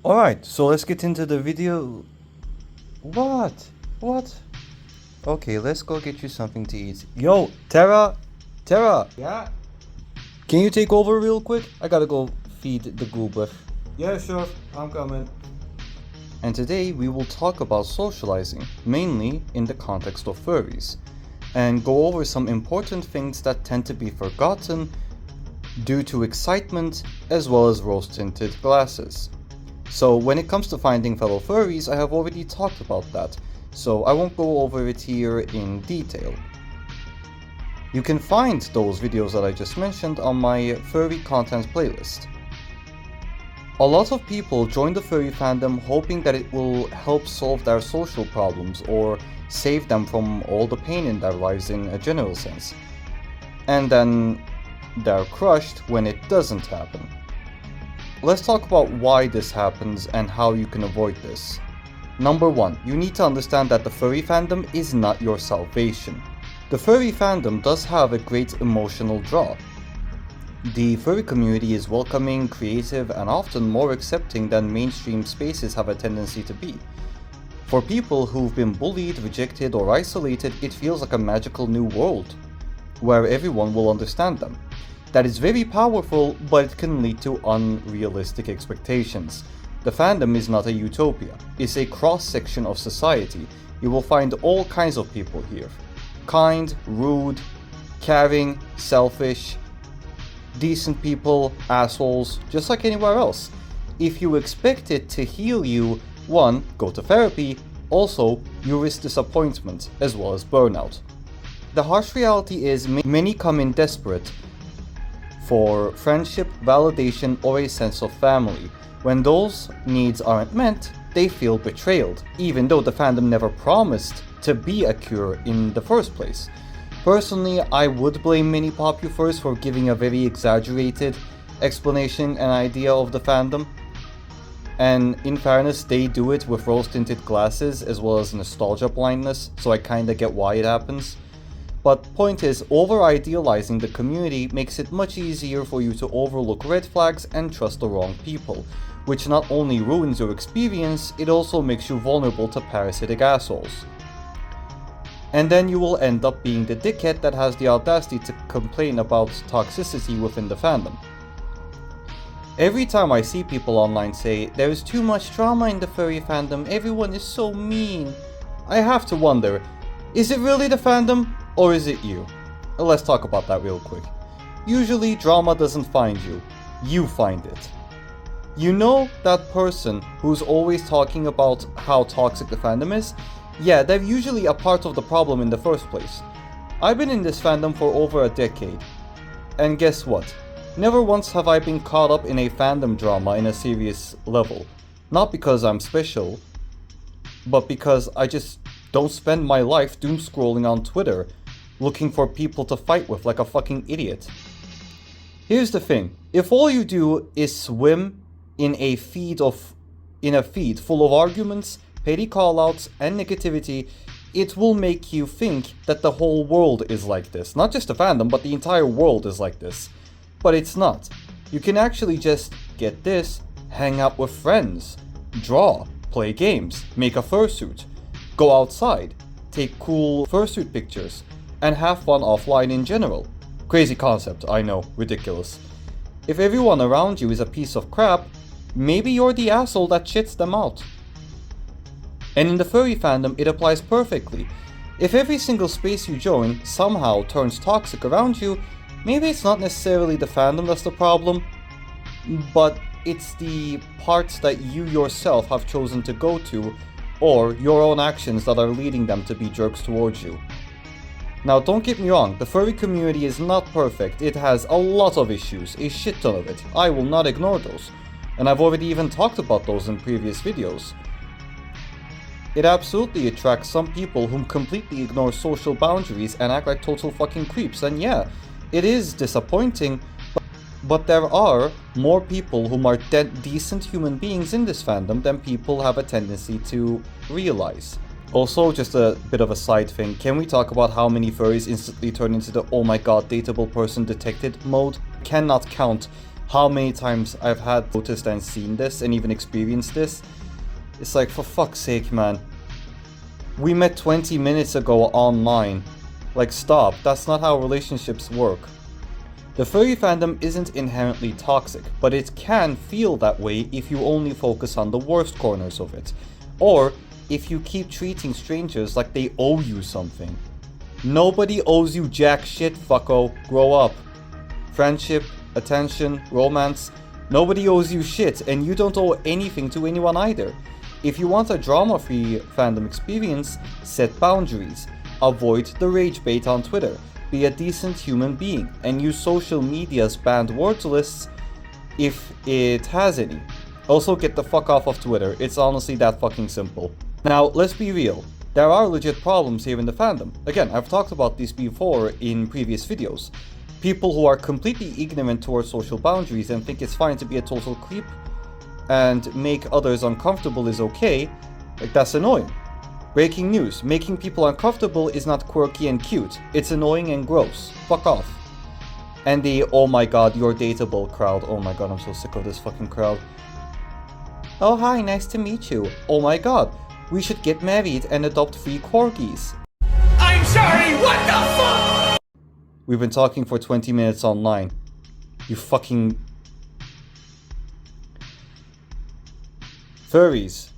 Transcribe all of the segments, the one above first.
Alright, so let's get into the video. What? What? Okay, let's go get you something to eat. Yo, Tara! Tara! Yeah? Can you take over real quick? I gotta go feed the goober. Yeah, sure. I'm coming. And today we will talk about socializing, mainly in the context of furries, and go over some important things that tend to be forgotten due to excitement as well as rose-tinted glasses. So when it comes to finding fellow furries, I have already talked about that, so I won't go over it here in detail. You can find those videos that I just mentioned on my furry content playlist. A lot of people join the furry fandom hoping that it will help solve their social problems or save them from all the pain in their lives in a general sense. And then they're crushed when it doesn't happen. Let's talk about why this happens and how you can avoid this. Number 1, you need to understand that the furry fandom is not your salvation. The furry fandom does have a great emotional draw. The furry community is welcoming, creative, and often more accepting than mainstream spaces have a tendency to be. For people who've been bullied, rejected, or isolated, it feels like a magical new world, where everyone will understand them. That is very powerful, but it can lead to unrealistic expectations. The fandom is not a utopia, it's a cross-section of society. You will find all kinds of people here. Kind, rude, caring, selfish, decent people, assholes, just like anywhere else. If you expect it to heal you, 1, go to therapy, also, you risk disappointment as well as burnout. The harsh reality is many come in desperate for friendship, validation, or a sense of family. When those needs aren't met, they feel betrayed, even though the fandom never promised to be a cure in the first place. Personally, I would blame many popufurs for giving a very exaggerated explanation and idea of the fandom. And in fairness, they do it with rose-tinted glasses as well as nostalgia blindness, so I kinda get why it happens. But point is, over-idealizing the community makes it much easier for you to overlook red flags and trust the wrong people, which not only ruins your experience, it also makes you vulnerable to parasitic assholes. And then you will end up being the dickhead that has the audacity to complain about toxicity within the fandom. Every time I see people online say, "There is too much drama in the furry fandom, everyone is so mean," I have to wonder, is it really the fandom? Or is it you? Let's talk about that real quick. Usually drama doesn't find you, you find it. You know that person who's always talking about how toxic the fandom is? Yeah, they're usually a part of the problem in the first place. I've been in this fandom for over a decade. And guess what? Never once have I been caught up in a fandom drama in a serious level. Not because I'm special, but because I just don't spend my life doom scrolling on Twitter looking for people to fight with like a fucking idiot. Here's the thing, if all you do is swim in a feed full of arguments, petty callouts, and negativity, it will make you think that the whole world is like this. Not just the fandom, but the entire world is like this. But it's not. You can actually just get this, hang out with friends, draw, play games, make a fursuit, go outside, take cool fursuit pictures, and have fun offline in general. Crazy concept, I know, ridiculous. If everyone around you is a piece of crap, maybe you're the asshole that shits them out. And in the furry fandom, it applies perfectly. If every single space you join somehow turns toxic around you, maybe it's not necessarily the fandom that's the problem, but it's the parts that you yourself have chosen to go to, or your own actions that are leading them to be jerks towards you. Now don't get me wrong, the furry community is not perfect, it has a lot of issues, a shit ton of it. I will not ignore those, and I've already even talked about those in previous videos. It absolutely attracts some people who completely ignore social boundaries and act like total fucking creeps, and yeah, it is disappointing, but there are more people who are decent human beings in this fandom than people have a tendency to realize. Also, just a bit of a side thing, can we talk about how many furries instantly turn into the "oh my god, dateable person detected" mode? Cannot count how many times I've had noticed and seen this and even experienced this. It's like, for fuck's sake, man. We met 20 minutes ago online. Like, stop. That's not how relationships work. The furry fandom isn't inherently toxic, but it can feel that way if you only focus on the worst corners of it. Or if you keep treating strangers like they owe you something. Nobody owes you jack shit, fucko. Grow up. Friendship, attention, romance. Nobody owes you shit, and you don't owe anything to anyone either. If you want a drama-free fandom experience, set boundaries. Avoid the rage bait on Twitter. Be a decent human being, and use social media's banned words lists if it has any. Also, get the fuck off of Twitter. It's honestly that fucking simple. Now, let's be real. There are legit problems here in the fandom. Again, I've talked about this before in previous videos. People who are completely ignorant towards social boundaries and think it's fine to be a total creep and make others uncomfortable is okay, like, that's annoying. Breaking news, making people uncomfortable is not quirky and cute, it's annoying and gross. Fuck off. And the oh my god, you're dateable crowd. Oh my god, I'm so sick of this fucking crowd. Oh hi, nice to meet you. Oh my god, we should get married and adopt 3 corgis. I'm sorry, what the fuck? We've been talking for 20 minutes online. You fucking... Furries.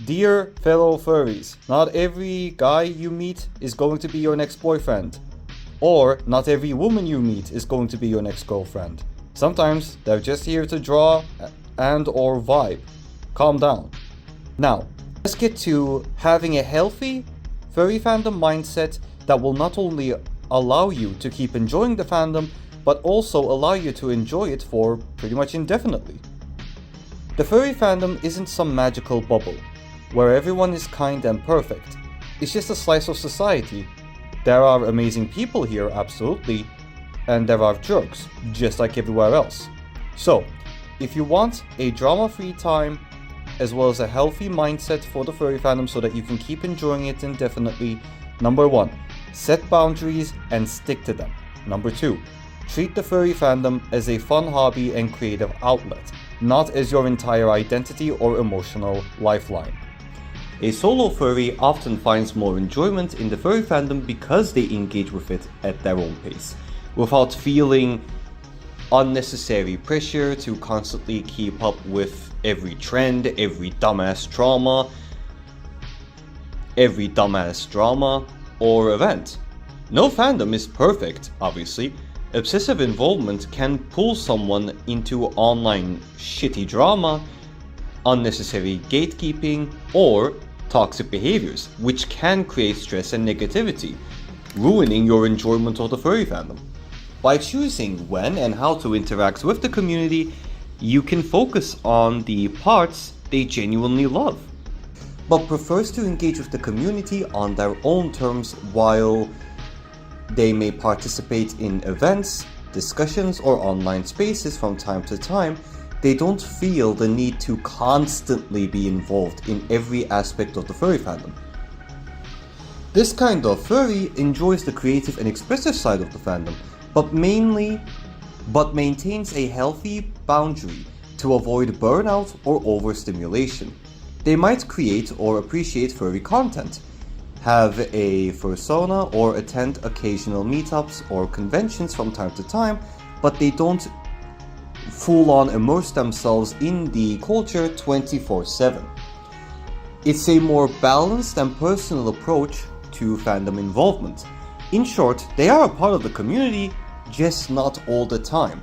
Dear fellow furries, not every guy you meet is going to be your next boyfriend. Or not every woman you meet is going to be your next girlfriend. Sometimes they're just here to draw and or vibe. Calm down. Now, let's get to having a healthy furry fandom mindset that will not only allow you to keep enjoying the fandom, but also allow you to enjoy it for pretty much indefinitely. The furry fandom isn't some magical bubble where everyone is kind and perfect. It's just a slice of society. There are amazing people here, absolutely, and there are jerks, just like everywhere else. So, if you want a drama-free time, as well as a healthy mindset for the furry fandom so that you can keep enjoying it indefinitely, number 1, set boundaries and stick to them. Number 2, treat the furry fandom as a fun hobby and creative outlet, not as your entire identity or emotional lifeline. A solo furry often finds more enjoyment in the furry fandom because they engage with it at their own pace, without feeling unnecessary pressure to constantly keep up with every trend, every dumbass drama or event. No fandom is perfect, obviously. Obsessive involvement can pull someone into online shitty drama, unnecessary gatekeeping, or toxic behaviors, which can create stress and negativity, ruining your enjoyment of the furry fandom. By choosing when and how to interact with the community, you can focus on the parts they genuinely love, but prefers to engage with the community on their own terms while they may participate in events, discussions, or online spaces from time to time. They don't feel the need to constantly be involved in every aspect of the furry fandom. This kind of furry enjoys the creative and expressive side of the fandom, but maintains a healthy boundary to avoid burnout or overstimulation. They might create or appreciate furry content, have a fursona, or attend occasional meetups or conventions from time to time, but they don't full-on immerse themselves in the culture 24/7. It's a more balanced and personal approach to fandom involvement. In short, they are a part of the community, just not all the time.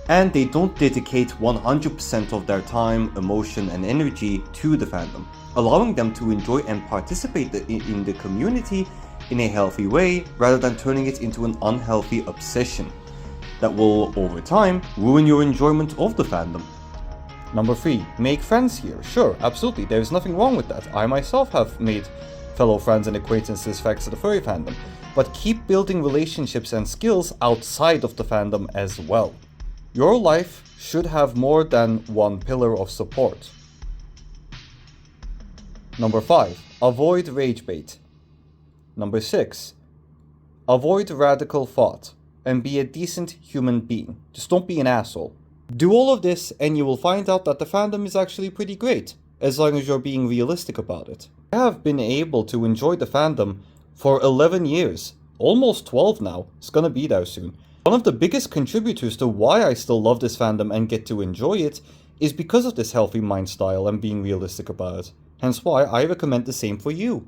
And they don't dedicate 100% of their time, emotion, and energy to the fandom, allowing them to enjoy and participate in the community in a healthy way, rather than turning it into an unhealthy obsession that will, over time, ruin your enjoyment of the fandom. Number 3, make friends here. Sure, absolutely, there's nothing wrong with that. I myself have made fellow friends and acquaintances thanks to the furry fandom, but keep building relationships and skills outside of the fandom as well. Your life should have more than one pillar of support. Number 5, avoid rage bait. Number 6, avoid radical thought and be a decent human being. Just don't be an asshole. Do all of this and you will find out that the fandom is actually pretty great, as long as you're being realistic about it. I have been able to enjoy the fandom for 11 years, almost 12 now, it's gonna be there soon. One of the biggest contributors to why I still love this fandom and get to enjoy it is because of this healthy mind style and being realistic about it. Hence why I recommend the same for you.